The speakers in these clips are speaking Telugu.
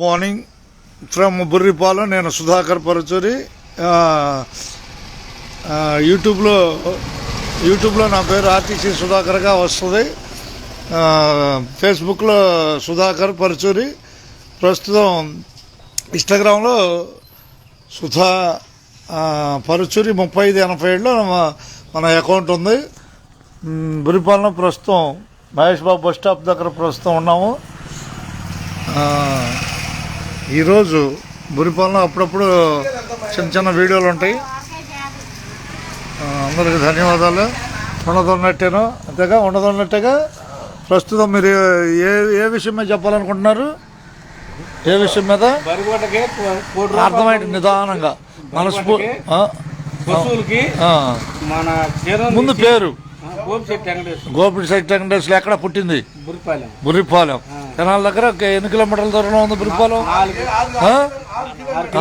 Morning from Burripalem. నేను సుధాకర్ పరచూరి. యూట్యూబ్లో నా పేరు ఆర్టీసీ సుధాకర్గా వస్తుంది. ఫేస్బుక్లో సుధాకర్ పరచూరి. ప్రస్తుతం ఇన్స్టాగ్రామ్లో సుధా పరచూరి 3587లో మన అకౌంట్ ఉంది. బుర్రిపాలెంలో ప్రస్తుతం మహేష్ బాబు బస్ స్టాప్ దగ్గర ప్రస్తుతం ఉన్నాము. ఈరోజు బుర్రిపాలెంలో అప్పుడప్పుడు చిన్న చిన్న వీడియోలు ఉంటాయి. అందరికి ధన్యవాదాలు. ఉండదున్నట్టేనో అంతేగా ఉండదున్నట్టుగా ప్రస్తుతం మీరు ఏ విషయం మీద చెప్పాలనుకుంటున్నారు? ఏ విషయం మీద అర్థమైంది నిదానంగా ముందు పేరు గోపిశెట్టి వెంకటేశ్వర. ఎక్కడ పుట్టింది? బుర్రిపాలెం. తెనాల దగ్గర ఎన్ని కిలోమీటర్ల దూరంలో ఉంది బుర్రిపాలెం?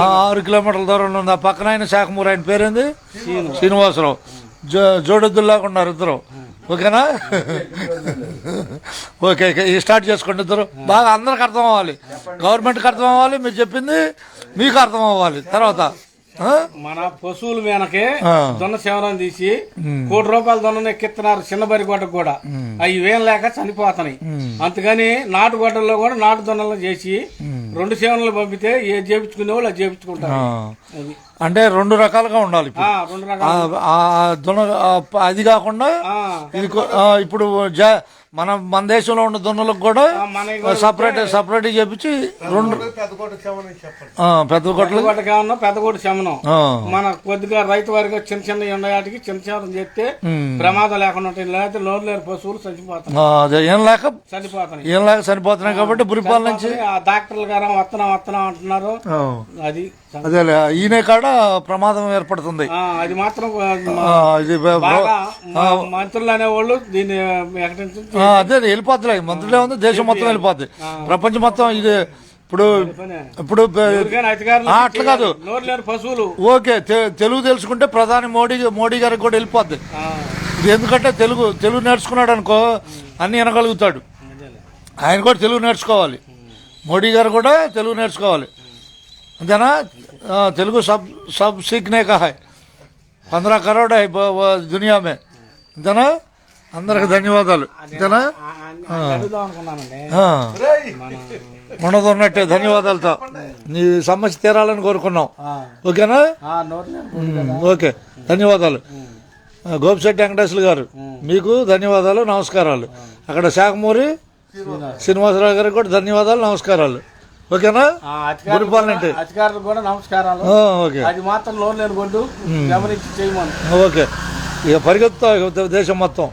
6 కిలోమీటర్ల దూరంలో ఉంది. ఆ పక్కన ఆయన శాఖమూరు. ఆయన పేరేంది? శ్రీనివాసరావు. జోడెద్దుల్లాగా ఉన్నారు ఇద్దరు. ఓకేనా? ఓకే, స్టార్ట్ చేసుకోండి ఇద్దరు. బాగా అందరికి అర్థం అవ్వాలి, గవర్నమెంట్కి అర్థం అవ్వాలి, మీరు చెప్పింది మీకు అర్థం అవ్వాలి. తర్వాత మన పశువుల మేనకే దొన్న సేవనం తీసి ₹1 దొన్న ఎక్కిస్తున్నారు. చిన్న బరి గొడ్డకు కూడా అవి వేయం లేక చనిపోతున్నాయి. అందుకని నాటు గొడ్డల్లో కూడా నాటు దొన్నలు చేసి 2 సేవనలు పంపితే ఏ చేపించుకునే వాళ్ళు అది చేపించుకుంటారు. అంటే 2 రకాలుగా ఉండాలి. అది కాకుండా ఇప్పుడు మన దేశంలో ఉన్న దున్నలకు కూడా సపరేట్ చేపించి 2 పెద్ద గొడ్డ శమనం మన కొద్దిగా రైతు వారిగా చిన్న చిన్న ఎండయాటికి చిన్న చిన్న చేస్తే ప్రమాదం లేకుండా ఉంటాయి. లేకపోతే లోన్ లేని పశువులు చచ్చిపోతాయి. ఏం లేక చనిపోతున్నాయి కాబట్టి బుర్రిపాలెం నుంచి డాక్టర్లు గారు వస్తున్నాం అంటున్నారు. అది అదే ఈయన కాడ ప్రమాదం ఏర్పడుతుంది. అది మాత్రం మంత్రులు అనేవాళ్ళు దీన్ని అదే వెళ్ళిపోతులే. మంత్రులే ఉంది, దేశం మొత్తం వెళ్ళిపోద్ది, ప్రపంచం మొత్తం. ఇది ఇప్పుడు అట్లా కాదు. పశువులు ఓకే, తెలుగు తెలుసుకుంటే ప్రధాని మోడీ గారికి కూడా వెళ్ళిపోద్ది. ఇది ఎందుకంటే తెలుగు నేర్చుకున్నాడు అనుకో అన్ని వినగలుగుతాడు. ఆయన కూడా తెలుగు నేర్చుకోవాలి. మోడీ గారు కూడా తెలుగు నేర్చుకోవాలి. అంతేనా? తెలుగు सब सीखने का है. 15 करोड़ है दुनिया में. అంతేనా? అందరికి ధన్యవాదాలు. అంతేనా? ఉండదున్నట్టే ధన్యవాదాలతో నీ సమస్య తీరాలని కోరుకున్నాం. ఓకేనా? ఓకే, ధన్యవాదాలు. గోపిశెట్టి వెంకటేశ్వర గారు మీకు ధన్యవాదాలు, నమస్కారాలు. అక్కడ శాఖమూరి శ్రీనివాసరావు గారికి కూడా ధన్యవాదాలు, నమస్కారాలు. ఓకేనా? బుర్రిపాలెం అంటే అధికారులకు కూడా నమస్కారాలు. ఓకే, అది మాత్రం లోన్ లేని గొడ్డు గమనించి చేయమని. ఓకే, ఇక పరిగెత్తా దేశం మొత్తం.